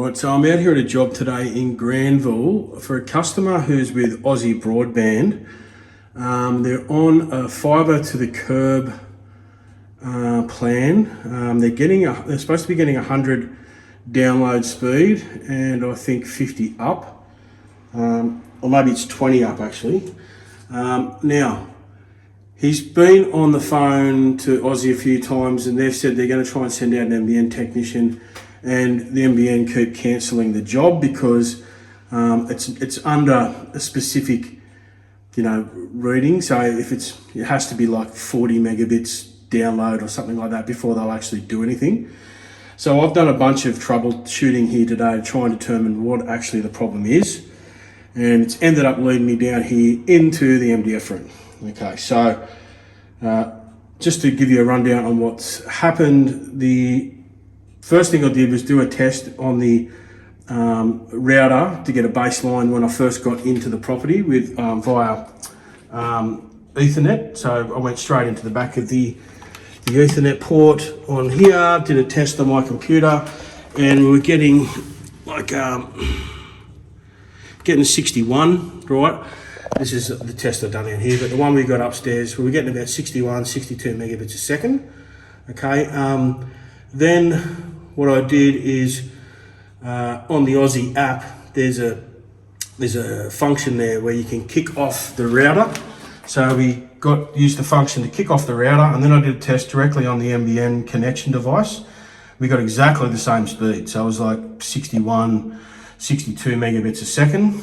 Right, so I'm out here at a job today in Granville for a customer who's with Aussie Broadband. They're on a fibre to the curb plan. They're supposed to be getting 100 download speed and I think 50 up, or maybe it's 20 up actually. Now, he's been on the phone to Aussie a few times and they've said they're going to try and send out an NBN technician, and the NBN keep cancelling the job because it's under a specific, reading. So if it has to be like 40 megabits download or something like that before they'll actually do anything. So I've done a bunch of troubleshooting here today to try and determine what actually the problem is, and it's ended up leading me down here into the MDF room. Okay, so just to give you a rundown on what's happened, the first thing I did was do a test on the router to get a baseline when I first got into the property with via Ethernet. So I went straight into the back of the Ethernet port on here, did a test on my computer, and we were getting like getting 61, right? This is the test I've done in here, but the one we got upstairs, we were getting about 61, 62 megabits a second. Okay, then what I did is on the Aussie app, there's a function there where you can kick off the router. So we used the function to kick off the router, and then I did a test directly on the NBN connection device. We got exactly the same speed. So it was like 61, 62 megabits a second.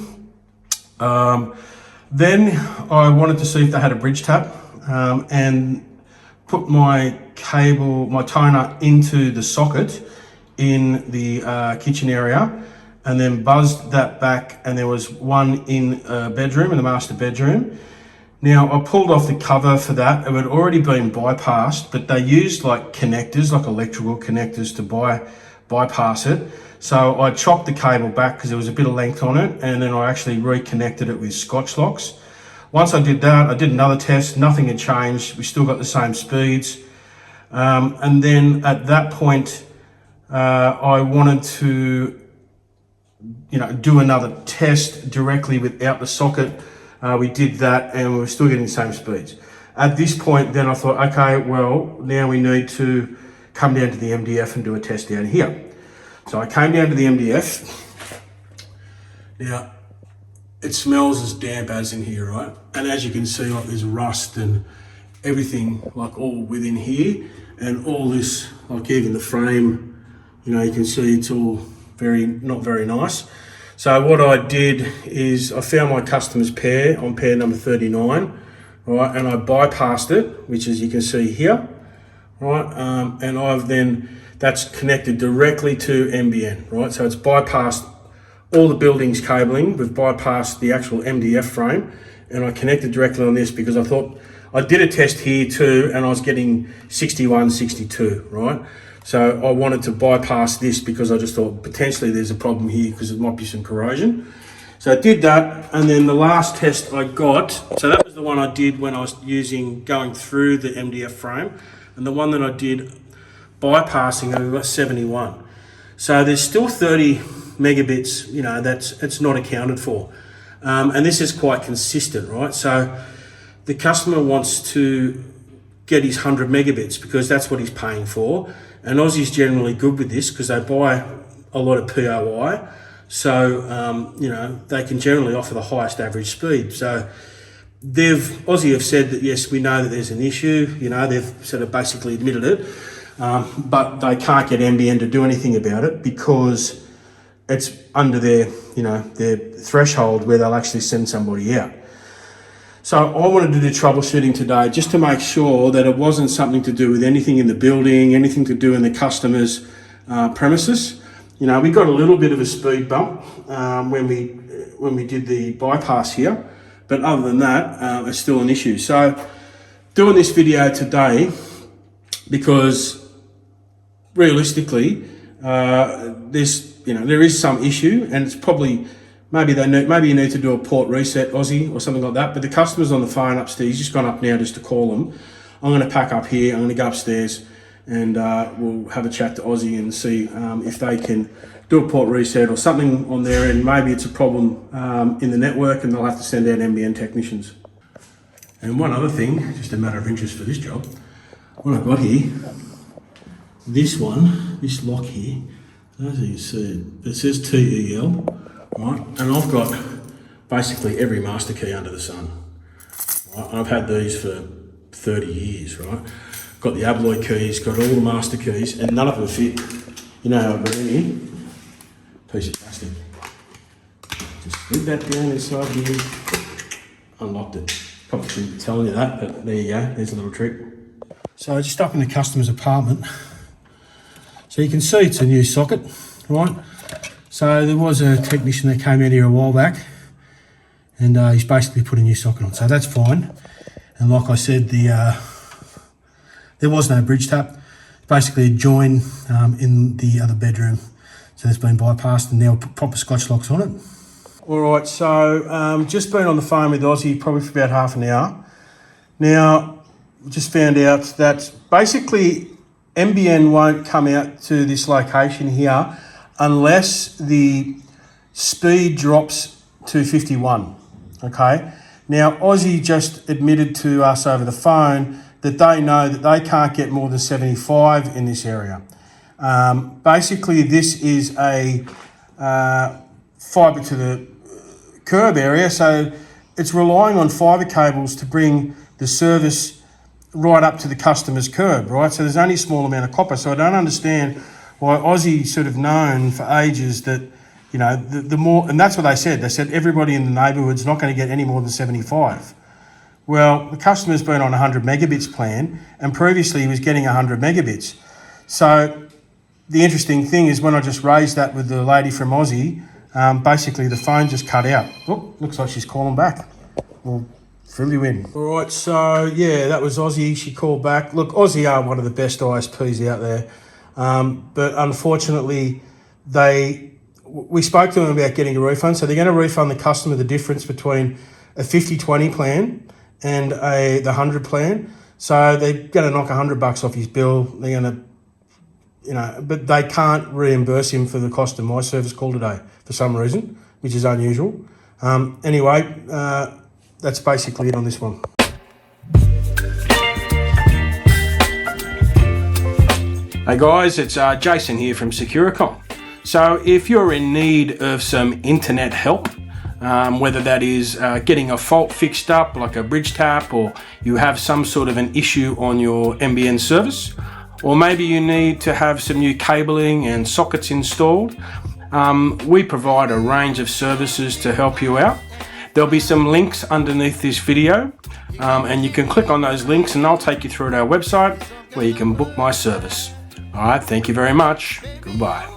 Then I wanted to see if they had a bridge tap, and put my toner into the socket in the kitchen area, and then buzzed that back, and there was one in a bedroom, in the master bedroom. Now I pulled off the cover for that. It had already been bypassed, but they used like connectors, like electrical connectors to bypass it. So I chopped the cable back because there was a bit of length on it, and then I actually reconnected it with scotch locks. Once I did that, I did another test, nothing had changed. We still got the same speeds. And then at that point, I wanted to, do another test directly without the socket. We did that and we were still getting the same speeds. At this point, then I thought, okay, well, now we need to come down to the MDF and do a test down here. So I came down to the MDF. Now, it smells as damp as in here, right? And as you can see, like there's rust and everything like all within here, and all this, like even the frame, you can see it's all not very nice. So what I did is I found my customer's pair on pair number 39, right? And I bypassed it, which as you can see here, right? And that's connected directly to NBN, right? So it's bypassed all the building's cabling. We've bypassed the actual MDF frame, and I connected directly on this because I thought, I did a test here too, and I was getting 61, 62, right? So I wanted to bypass this because I just thought potentially there's a problem here because it might be some corrosion. So I did that, and then the last test I got, so that was the one I did when I was going through the MDF frame, and the one that I did bypassing, I got 71. So there's still 30 megabits, it's not accounted for. And this is quite consistent, right? So the customer wants to get his 100 megabits because that's what he's paying for. And Aussie's generally good with this because they buy a lot of POI. So, they can generally offer the highest average speed. So Aussie have said that, yes, we know that there's an issue, they've sort of basically admitted it, but they can't get NBN to do anything about it because it's under their threshold where they'll actually send somebody out. So I wanted to do troubleshooting today just to make sure that it wasn't something to do with anything in the building, anything to do in the customer's premises. We got a little bit of a speed bump when we did the bypass here, but other than that, it's still an issue. So doing this video today because realistically, there is some issue, and it's probably maybe you need to do a port reset, Aussie, or something like that. But the customer's on the phone upstairs. He's just gone up now just to call them. I'm going to pack up here. I'm going to go upstairs and we'll have a chat to Aussie and see if they can do a port reset or something on their end. Maybe it's a problem in the network and they'll have to send out NBN technicians. And one other thing, just a matter of interest for this job, what I've got here, this lock here, as you can see, it says TEL, right? And I've got basically every master key under the sun. Right? I've had these for 30 years, right? Got the alloy keys, got all the master keys, and none of them fit. You know how I've got in here? Piece of plastic. Just slid that down inside here, unlocked it. Probably shouldn't be telling you that, but there you go, there's a little trick. So just up in the customer's apartment. So you can see it's a new socket, right? So there was a technician that came out here a while back, and he's basically put a new socket on, so that's fine. And like I said, there was no bridge tap. Basically a join in the other bedroom, so that's been bypassed, and now put proper scotch locks on it. All right, so just been on the phone with Aussie probably for about half an hour. Now, just found out that basically NBN won't come out to this location here unless the speed drops to 51, okay? Now, Aussie just admitted to us over the phone that they know that they can't get more than 75 in this area. Basically, this is a fibre to the curb area, so it's relying on fibre cables to bring the service right up to the customer's curb, right? So there's only a small amount of copper. So I don't understand why Aussie's sort of known for ages that, you know, the more, and that's what they said. They said everybody in the neighbourhood's not going to get any more than 75. Well, the customer's been on a 100 megabits plan, and previously he was getting 100 megabits. So the interesting thing is when I just raised that with the lady from Aussie, basically the phone just cut out. Oh, looks like she's calling back. We'll fill you in. All right, so yeah, that was Aussie. She called back. Look, Aussie are one of the best ISPs out there, but unfortunately, we spoke to them about getting a refund. So they're going to refund the customer the difference between a 50/20 plan and the 100 plan. So they're going to knock $100 off his bill. They're going to, you know, but they can't reimburse him for the cost of my service call today for some reason, which is unusual. Anyway, that's basically it on this one. Hey guys, it's Jason here from Securicom. So if you're in need of some internet help, whether that is getting a fault fixed up like a bridge tap, or you have some sort of an issue on your NBN service, or maybe you need to have some new cabling and sockets installed, we provide a range of services to help you out. There'll be some links underneath this video, and you can click on those links and I'll take you through to our website where you can book my service. All right, thank you very much. Goodbye.